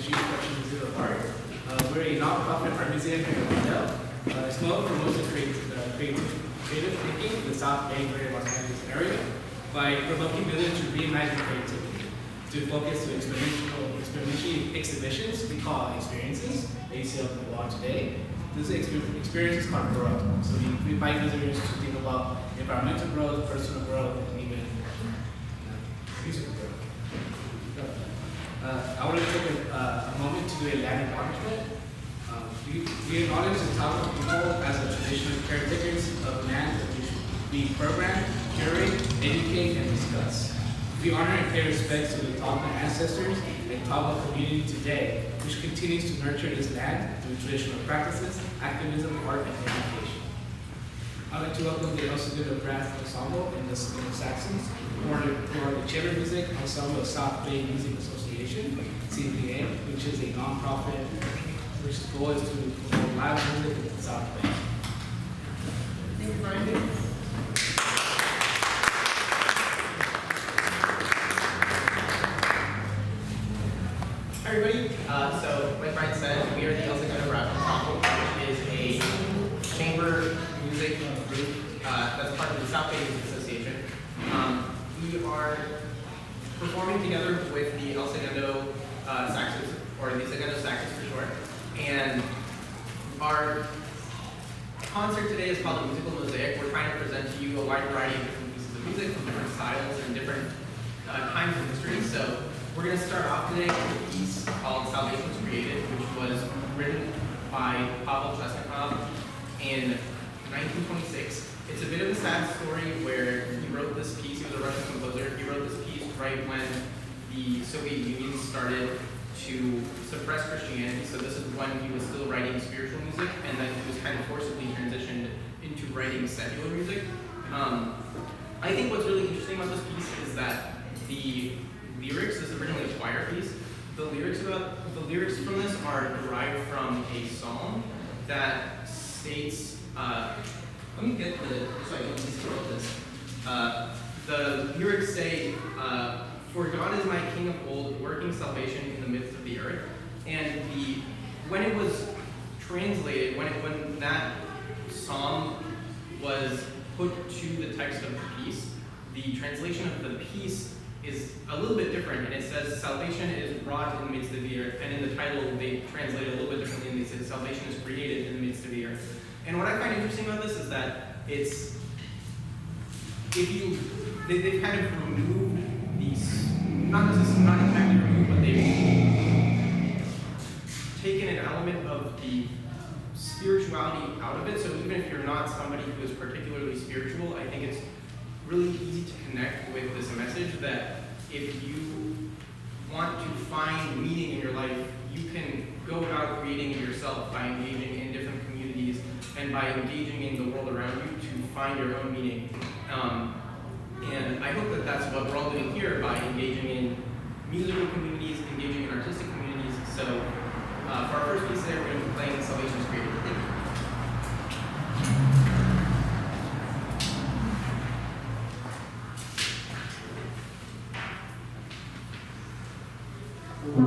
Institute of Production of Art. We're a nonprofit art museum here in Orlando. ESMoA promotes the creative thinking in the South Bay Greater Los Angeles area by provoking visitors to reimagine creativity, to focus to experiential exhibitions we call experiences that you see on the wall today. This experience is called growth. So we invite visitors to think about environmental growth, personal growth, and even musical growth. I want to take a moment to do a land acknowledgement. We acknowledge the Tahoe people as the traditional caretakers of land that we program, curate, educate, and discuss. We honor and pay respects to the Tahoe ancestors and Tahoe community today, which continues to nurture this land through traditional practices, activism, art, and education. I'd like to welcome the Segundo Brass Ensemble and the Saxons, who are the chamber music ensemble of South Bay Music Association, CBA, which is a nonprofit which goal is to promote live music in the South Bay. Thank you, Brian. Hi everybody, so like Brian said, we are the Segundo Brass Ensemble, which is a chamber music group that's part of the South Bay Music Association. We are performing together with the Segundo Saxons, or the Segundo Saxons for short, and our concert today is called a musical mosaic. We're trying to present to you a wide variety of different pieces of music from different styles and different times of history. So we're going to start off today with a piece called Salvation Was Created, which was written by Pavel Chesnikov in 1926. It's a bit of a sad story where he wrote this piece. He was a Russian composer. He wrote this piece right when the Soviet Union started to suppress Christianity. So this is when he was still writing spiritual music, and then he was kind of forcibly transitioned into writing secular music. I think what's really interesting about this piece is that the lyrics, this is originally a choir piece. The lyrics from this are derived from a psalm that states, let me get so I can quote this. The lyrics say, "For God is my King of old, working salvation in the midst of the earth." And when it was translated, when that psalm was put to the text of the piece, the translation of the piece is a little bit different, and it says salvation is brought in the midst of the earth, and in the title they translate it a little bit differently, and they say salvation is created in the midst of the earth. And what I find interesting about this is that they've kind of removed these, not exactly removed, but they've taken an element of the spirituality out of it. So even if you're not somebody who is particularly spiritual, I think it's really easy to connect with this message that if you want to find meaning in your life, you can go about creating it yourself by engaging in different communities and by engaging in the world around you to find your own meaning. And I hope that that's what we're all doing here by engaging in musical communities, engaging in artistic communities. So for our first piece today, we're going to be playing Salvation Was Created. Thank you.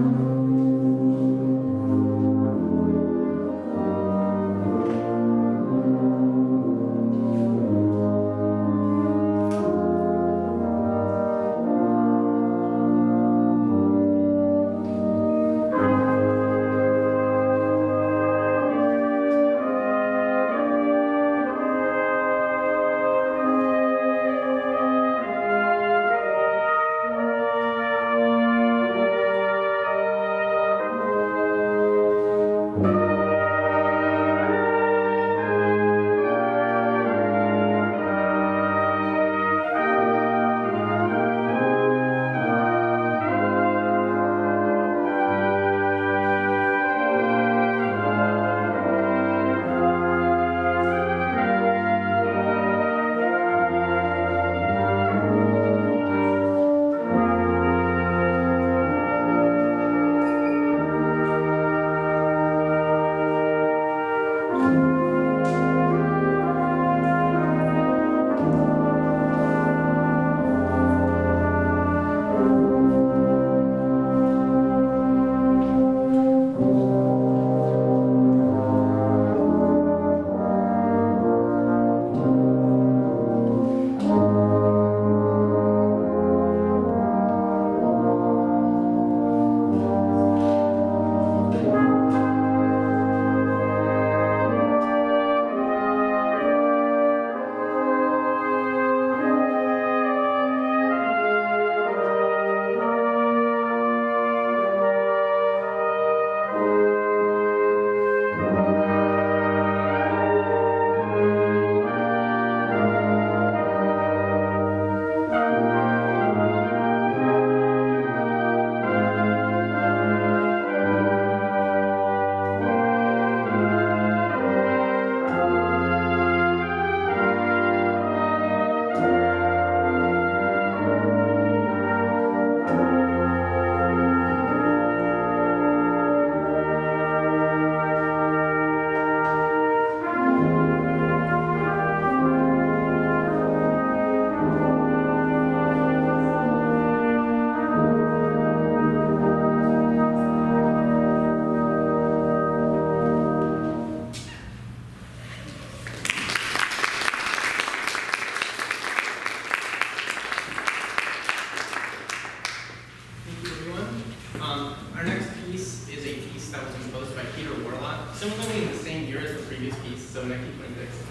similarly in the same year as the previous piece, so 1926,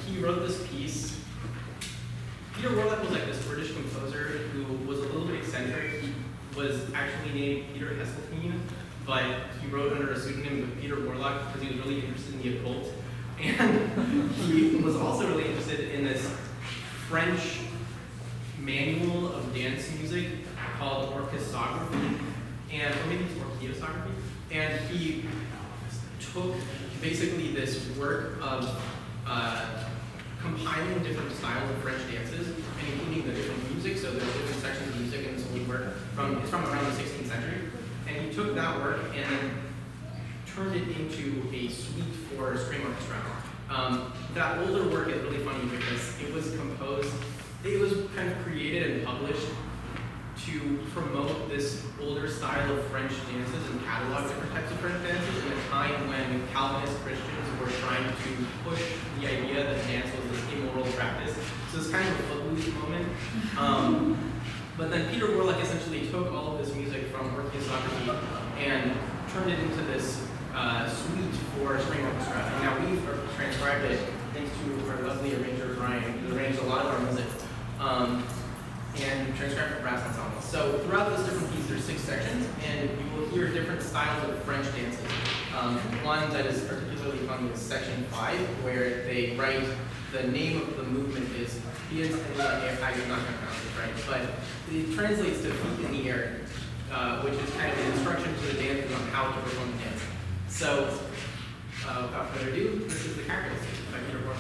he wrote this piece. Peter Warlock was like this British composer who was a little bit eccentric. He was actually named Peter Heseltine, but he wrote under a pseudonym of Peter Warlock because he was really interested in the occult. And he was also really interested in this French manual of dance music called orchesography, or maybe it's orchesography. And he took basically this work of compiling different styles of French dances and including the different music. So there's different sections of music in this old work it's from around the 16th century. And he took that work and then turned it into a suite for string orchestra. That older work is really funny because it was kind of created and published to promote this older style of French dances and catalog different types of French dances in a time when Calvinist Christians were trying to push the idea that dance was this immoral practice. So it's kind of a footloose moment. But then Peter Warlock essentially took all of this music from orchesography and turned it into this suite for string orchestra. And now we've transcribed it thanks to our lovely arranger Brian, who arranged a lot of our music. And transcribed for brass ensemble. So throughout this different piece, there's 6 sections, and you will hear different styles of French dances. One that is particularly funny is section 5, where they write the name of the movement is Pieds en l'air. I'm not going to pronounce it right, but it translates to feet in the air, which is kind of an instruction to the dancers on how to perform the dance. So without further ado, this is the Cactus by Peter Warlock.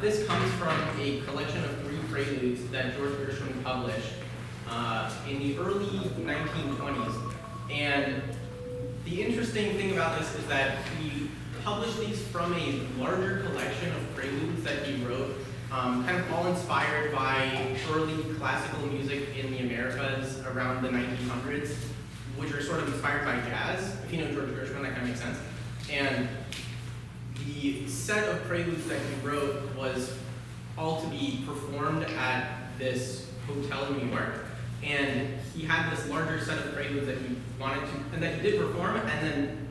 This comes from a collection of 3 preludes that George Gershwin published in the early 1920s. And the interesting thing about this is that he published these from a larger collection of preludes that he wrote, kind of all inspired by early classical music in the Americas around the 1900s, which are sort of inspired by jazz. If you know George Gershwin, that kind of makes sense. And the set of preludes that he wrote was all to be performed at this hotel in New York. And he had this larger set of preludes that he wanted to, and that he did perform, and then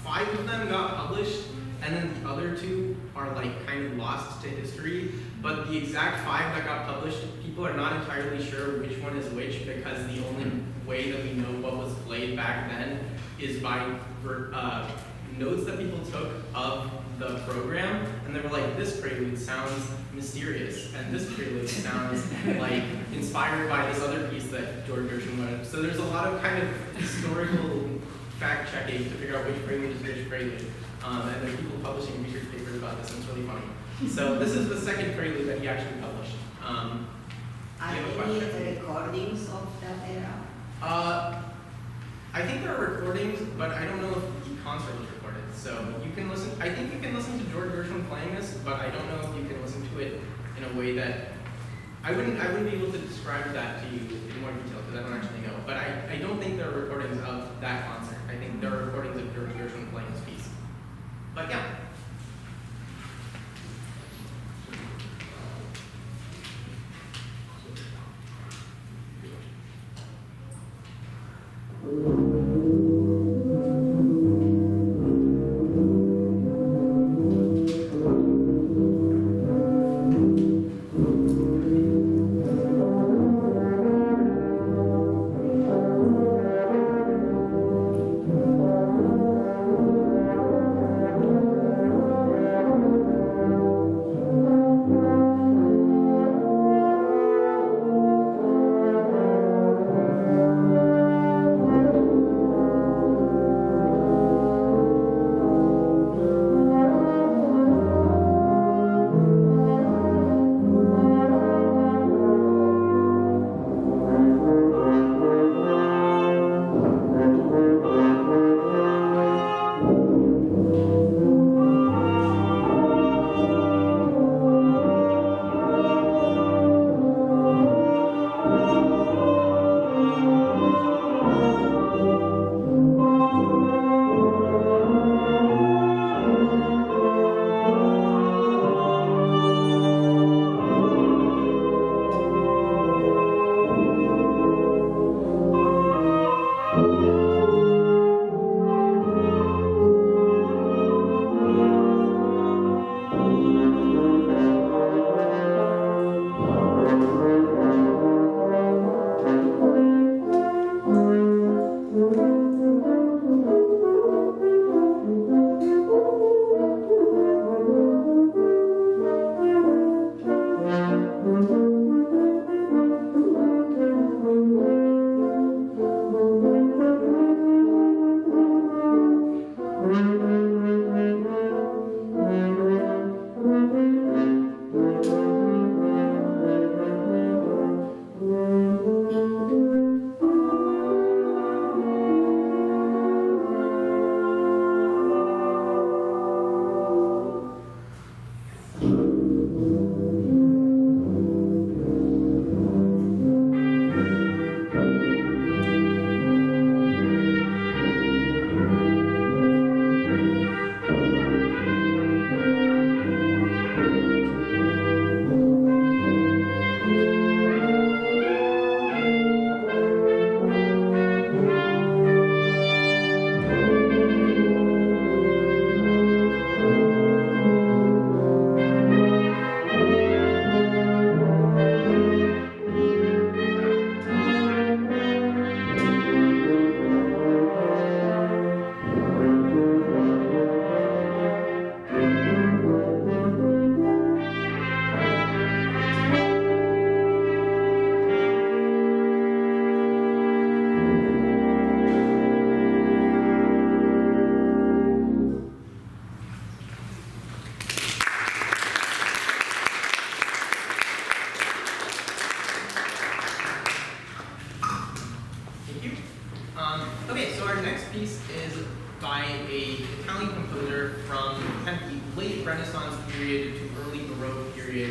5 of them got published, and then the other 2 are like kind of lost to history. But the exact 5 that got published, people are not entirely sure which one is which, because the only way that we know what was played back then is by notes that people took of the program, and they were like, this prelude sounds mysterious, and this prelude sounds like inspired by this other piece that George Gershwin wrote. So there's a lot of kind of historical fact checking to figure out which prelude is which prelude. And there are people publishing research papers about this, and it's really funny. So this is the second prelude that he actually published. Are any recordings of that era? I think there are recordings, but I don't know if the concert was recorded. So you can listen, I think you can listen to George Gershwin playing this, but I don't know if you can listen to it in a way that, I wouldn't be able to describe that to you in more detail, because I don't actually know. But I don't think there are recordings of that concert. I think there are recordings of George Gershwin playing this piece. But yeah.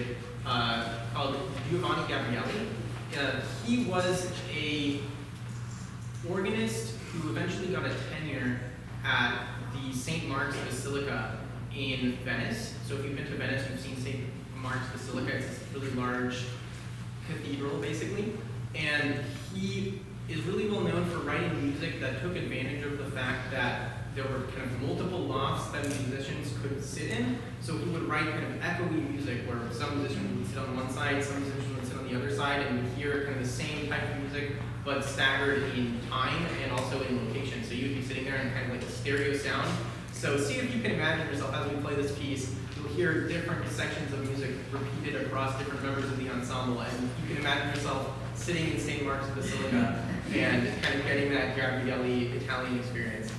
music called Giovanni Gabrielli. He was a organist who eventually got a tenure at the St. Mark's Basilica in Venice. So if you've been to Venice, you've seen St. Mark's Basilica. It's this really large cathedral, basically. And he is really well known for writing music that took advantage of the fact that there were kind of multiple lofts that musicians could sit in. So he would write kind of echoey music where some musicians would sit on one side, some musicians would sit on the other side, and you'd hear kind of the same type of music, but staggered in time and also in location. So you'd be sitting there in kind of like a stereo sound. So see if you can imagine yourself as we play this piece, you'll hear different sections of music repeated across different members of the ensemble, and you can imagine yourself sitting in St. Mark's Basilica and kind of getting that Gabrielli Italian experience.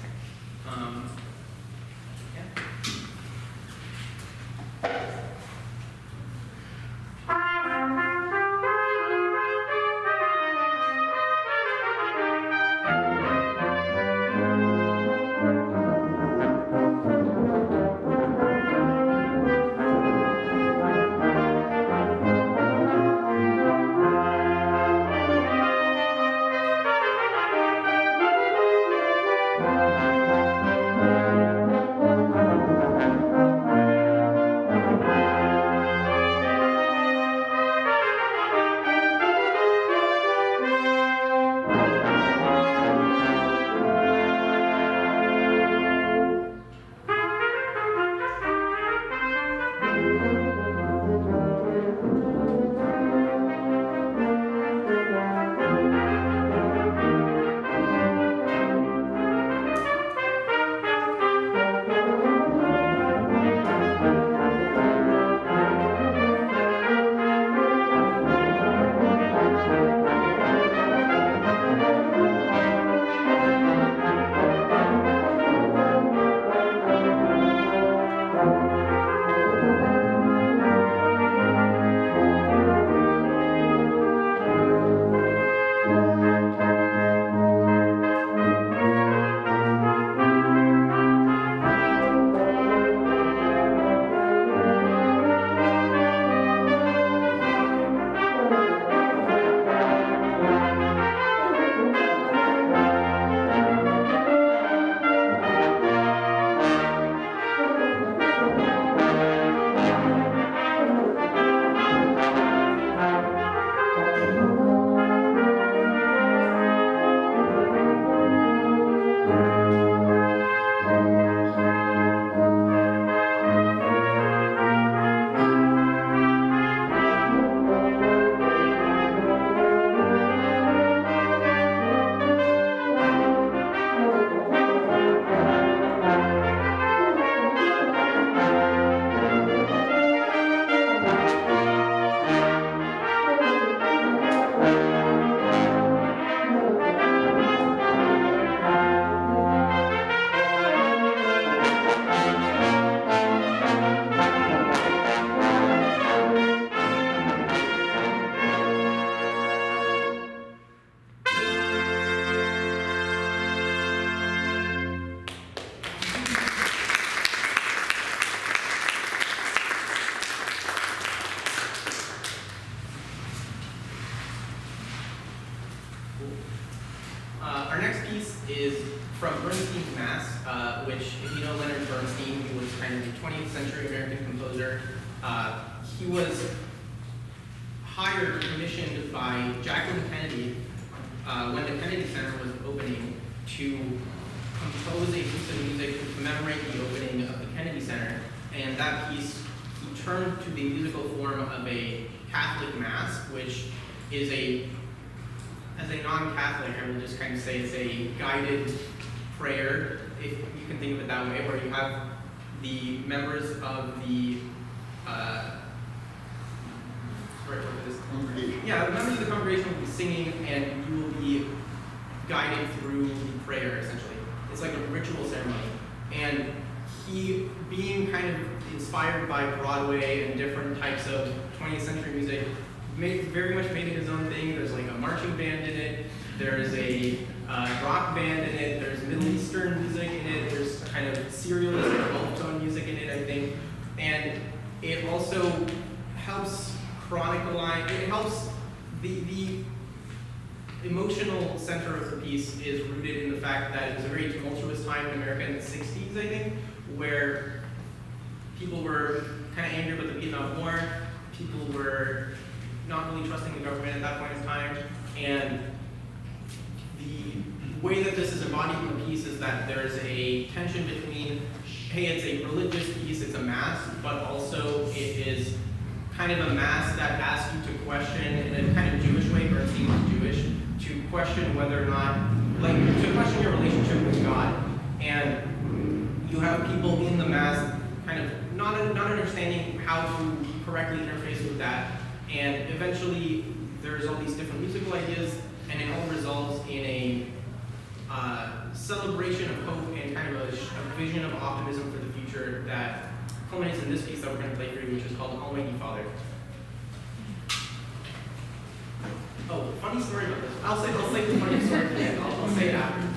Our next piece is from Bernstein's Mass, which, if you know Leonard Bernstein, he was kind of the 20th century American composer. He was hired, commissioned by Jacqueline Kennedy when the Kennedy Center was opening to compose a piece of music to commemorate the opening of the Kennedy Center. And that piece, he turned to the musical form of a Catholic Mass, which is as a non-Catholic, I will just kind of say it's a guided prayer, if you can think of it that way, where you have the members of the congregation. Yeah, the members of the congregation will be singing, and you will be guided through the prayer, essentially. It's like a ritual ceremony. And he, being kind of inspired by Broadway and different types of 20th century music, very much made it his own thing. There's like a marching band in it, there's a rock band in it, there's Middle Eastern music in it, there's kind of serialistic 12-tone music in it, I think. And it also helps chronicleize, it helps the emotional center of the piece is rooted in the fact that it was a very tumultuous time in America in the 60s, I think, where people were kind of angry about the Vietnam War, people were not really trusting the government at that point in time, and the way that this is embodied in the piece is that there's a tension between, hey, it's a religious piece, it's a mass, but also it is kind of a mass that asks you to question, in a kind of Jewish way, Bernstein is Jewish, to question whether or not, like, to question your relationship with God. And you have people in the mass kind of not understanding how to correctly interface with that. And eventually, there's all these different musical ideas, and it all resolves in a celebration of hope and kind of a vision of optimism for the future that culminates in this piece that we're going to play for you, which is called Almighty Father. Oh, funny story about this. I'll say the funny story at the end. I'll say it after.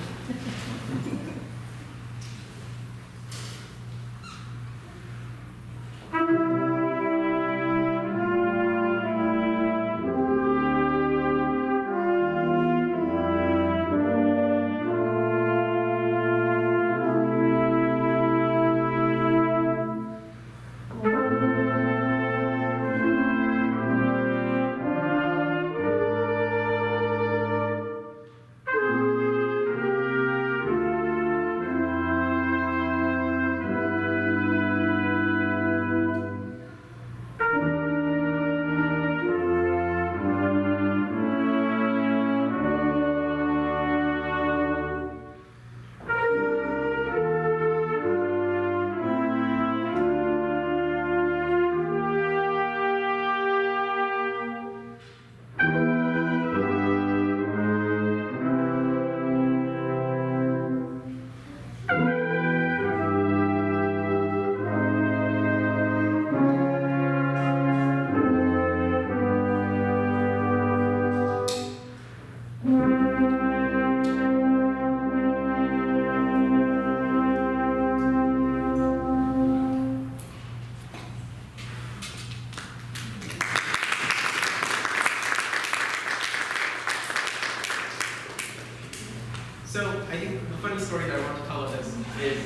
So I think the funny story that I want to tell of this is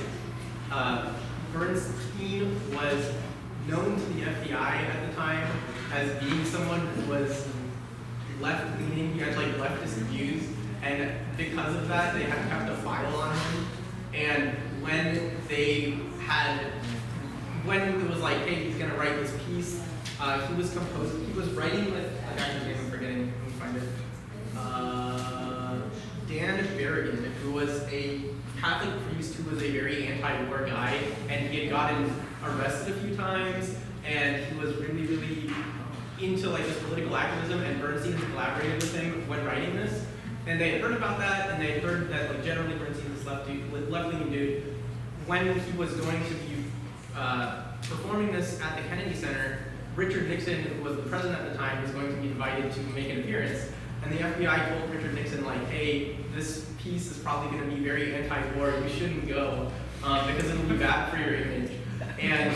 Bernstein was known to the FBI at the time as being someone who was left-leaning, he had like leftist views, and because of that, they had kept a file on him. And when it was like, hey, he's gonna write this piece, he was writing with a guy whose name I'm forgetting, let me find it. Dan Berrigan, who was a Catholic priest who was a very anti-war guy, and he had gotten arrested a few times, and he was really, really into like this political activism, and Bernstein collaborated with him when writing this. And they had heard about that, and they had heard that like generally Bernstein is left-leaning dude. When he was going to be performing this at the Kennedy Center, Richard Nixon, who was the president at the time, was going to be invited to make an appearance. And the FBI told Richard Nixon, like, hey, this piece is probably going to be very anti-war, you shouldn't go, because it'll be bad for your image. And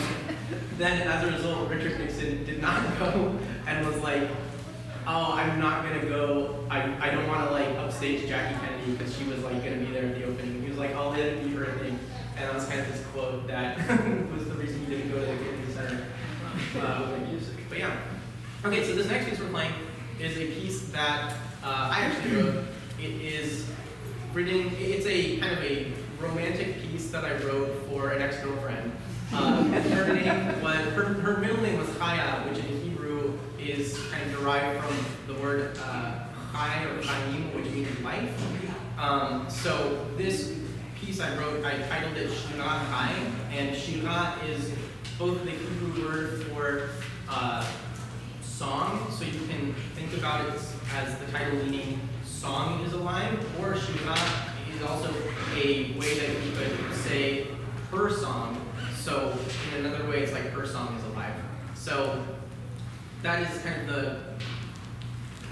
then as a result, Richard Nixon did not go and was like, oh, I'm not going to go, I don't want to like upstage Jackie Kennedy because she was like going to be there at the opening. He was like, I'll let it be her thing. And that was kind of this quote that was the reason he didn't go to the Kennedy Center with music. But yeah. Okay, so this next piece we're playing is a piece that I actually wrote. It is written, it's a kind of a romantic piece that I wrote for an ex-girlfriend. Her middle name was Chaya, which in Hebrew is kind of derived from the word Chai or Chaim, which means life. So this piece I wrote, I titled it Shira Chai, and Shira is both the Hebrew word for song, so you can think about it as the title meaning song is alive, or Shira is also a way that you could say her song. So in another way, it's like her song is alive. So that is kind of the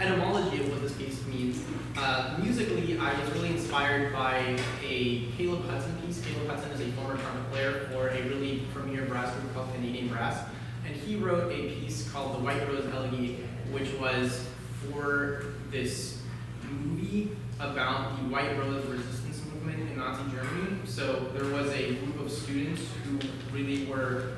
etymology of what this piece means. Musically, I was really inspired by a Caleb Hudson piece. Caleb Hudson is a former trumpet player for a really premier brass group called Canadian Brass. and he wrote a piece called The White Rose Elegy, which was for this movie about the White Rose resistance movement in Nazi Germany. So there was a group of students who really were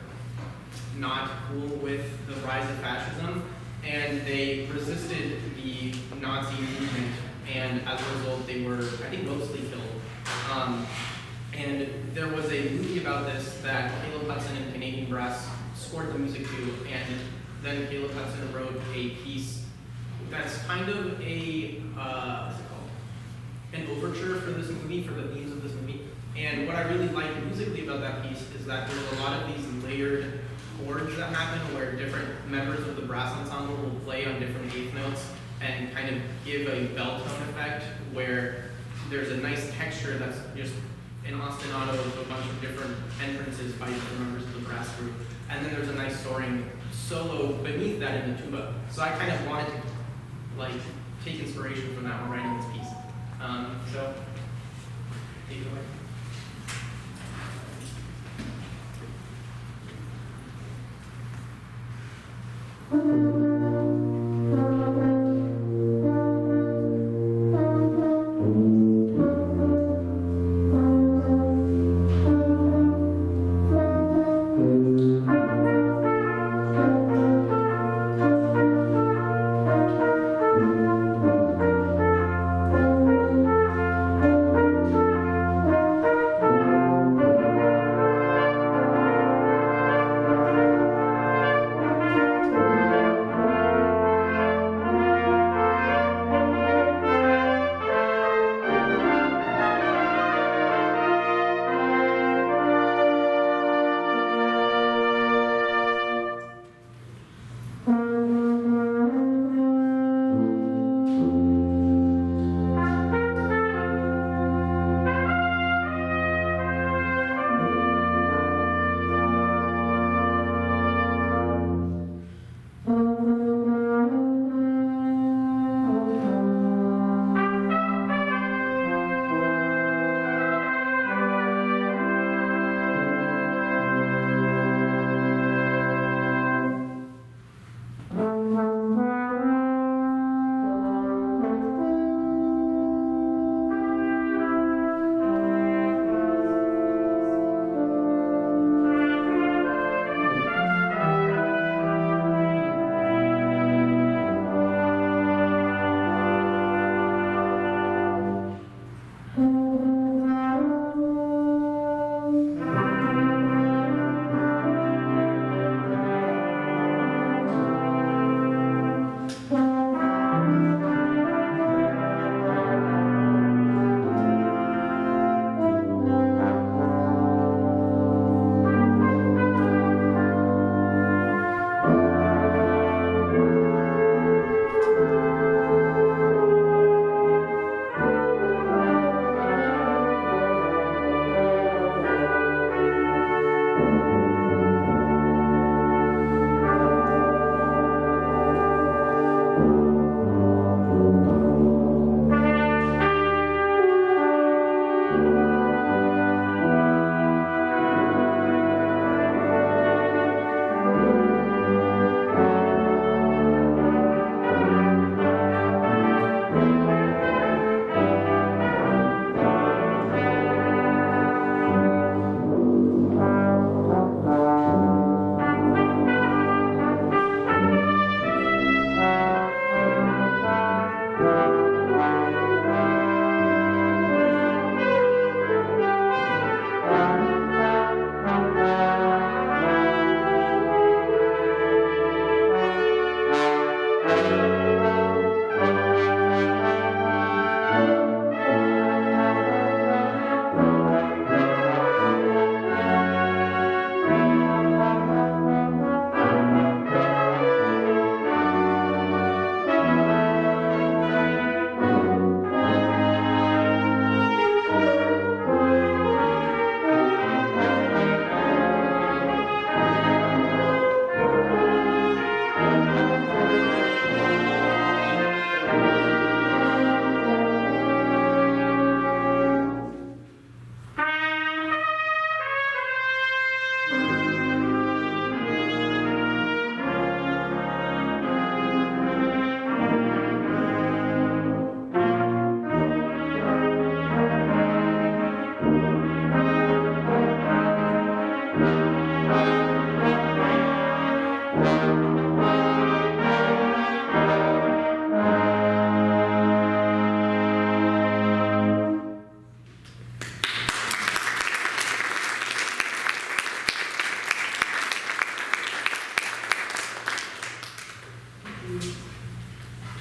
not cool with the rise of fascism, and they resisted the Nazi movement, and as a result they were, I think, mostly killed. And there was a movie about this that Caleb Hudson and Canadian Brass scored the music to, and then Caleb Hudson wrote a piece that's kind of a, what's it called? An overture for this movie, for the themes of this movie. And what I really like musically about that piece is that there's a lot of these layered chords that happen where different members of the brass ensemble will play on different eighth notes and kind of give a bell tone effect where there's a nice texture that's just an ostinato of a bunch of different entrances by different members of the brass group. And then there's a nice soaring solo beneath that in the tuba. So I kind of wanted to like take inspiration from that when writing this piece. So take it away.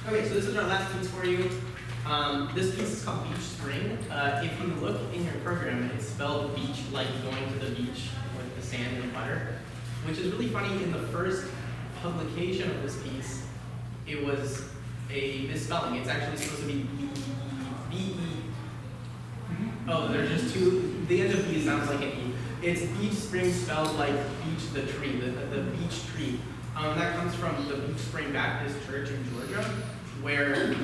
Okay, so this is our last piece for you. This piece is called Beach Spring. If you look in your program, it's spelled beach like going to the beach with the sand and butter, which is really funny. In the first publication of this piece, it was a misspelling. It's actually supposed to be B-E. Oh, there's just two. The end of B sounds like an E. It's Beach Spring spelled like beach the tree, the beach tree. That comes from the Beach Spring Baptist Church in Georgia, where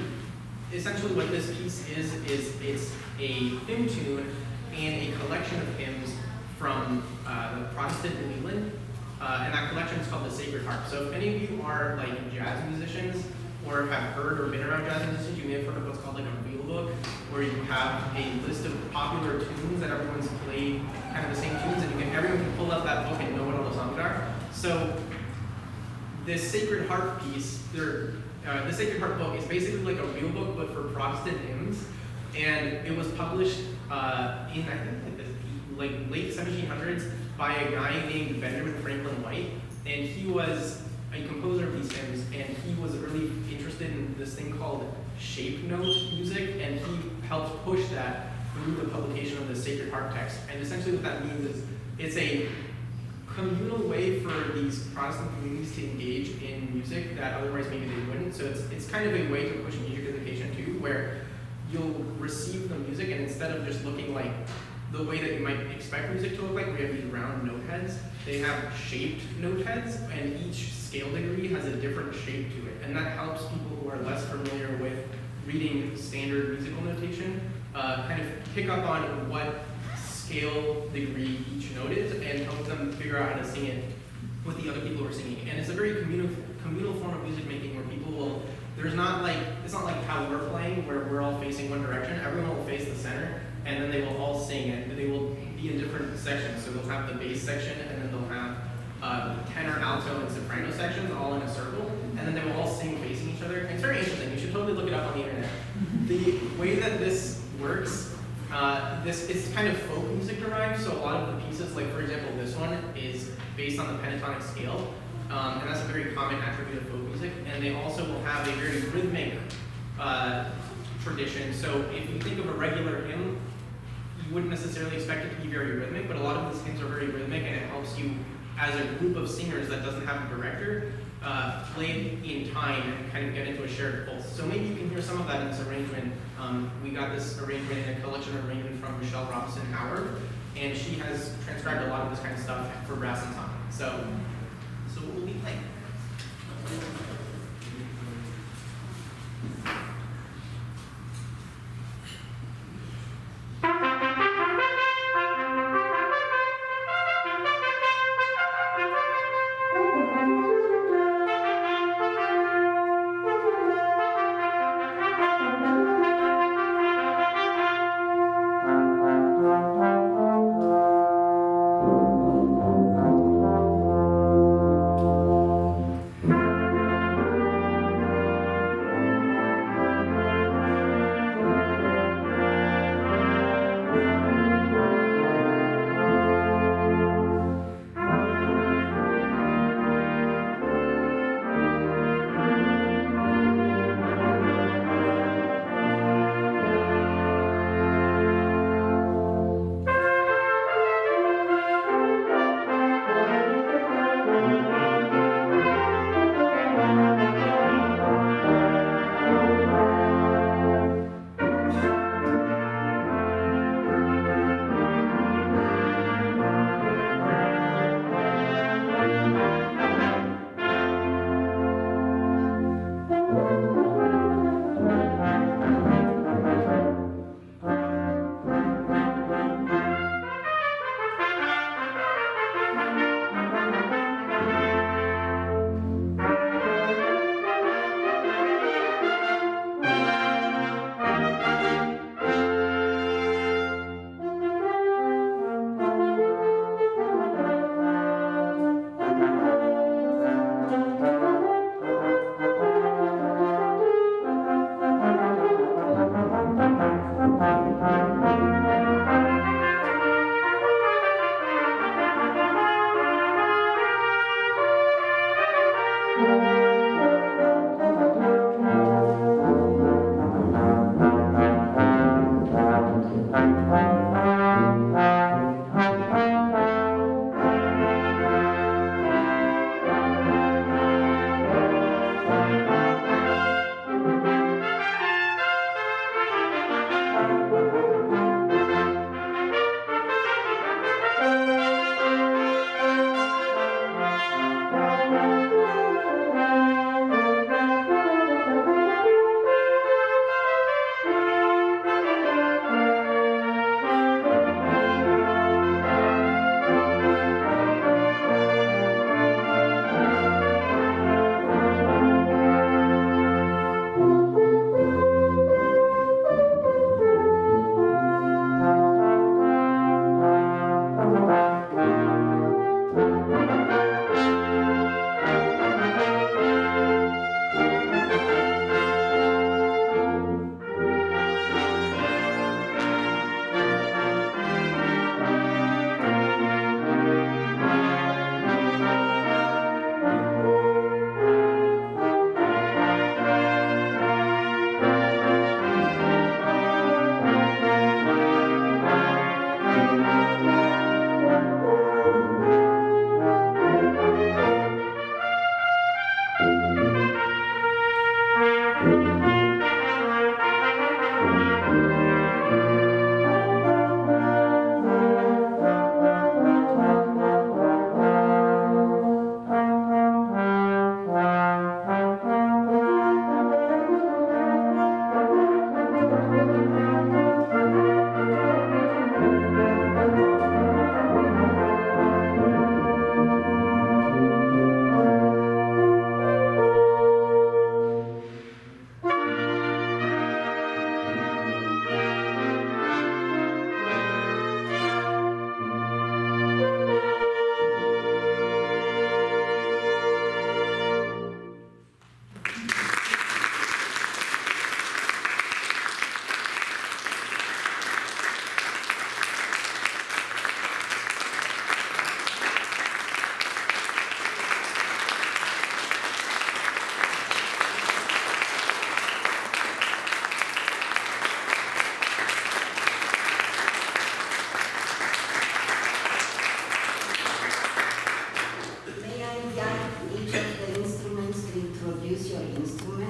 essentially what this piece is it's a hymn tune and a collection of hymns from the Protestant New England, and that collection is called the Sacred Harp. So if any of you are like jazz musicians or have heard or been around jazz musicians, you may have heard of what's called like a reel book, where you have a list of popular tunes that everyone's played kind of the same tunes, and everyone can pull up that book and know what all the songs are. So this Sacred Harp piece, the Sacred Harp book is basically like a real book, but for Protestant hymns, and it was published in I think like late 1700s by a guy named Benjamin Franklin White, and he was a composer of these hymns, and he was really interested in this thing called shape note music, and he helped push that through the publication of the Sacred Harp text. And essentially what that means is it's a communal way for these Protestant communities to engage in music that otherwise maybe they wouldn't. So it's kind of a way to push music education too, where you'll receive the music, and instead of just looking like the way that you might expect music to look like, where you have these round note heads, they have shaped note heads, and each scale degree has a different shape to it. And that helps people who are less familiar with reading standard musical notation kind of pick up on what scale degree each note is and help them figure out how to sing it with the other people who are singing. And it's a very communal form of music making where people will, it's not like how we're playing where we're all facing one direction. Everyone will face the center, and then they will all sing it. They will be in different sections. So they'll have the bass section, and then they'll have tenor, alto, and soprano sections all in a circle, and then they will all sing facing each other. And it's very interesting. You should totally look it up on the internet. The way that this works, it's kind of folk music derived, so a lot of the pieces, like for example this one, is based on the pentatonic scale, and that's a very common attribute of folk music. And they also will have a very rhythmic tradition. So if you think of a regular hymn, you wouldn't necessarily expect it to be very rhythmic, but a lot of these hymns are very rhythmic, and it helps you as a group of singers that doesn't have a director play in time and kind of get into a shared pulse. So maybe you can hear some of that in this arrangement. We got this arrangement in a collection arrangement from Michelle Robinson Howard, and she has transcribed a lot of this kind of stuff for brass ensemble. So what will we play?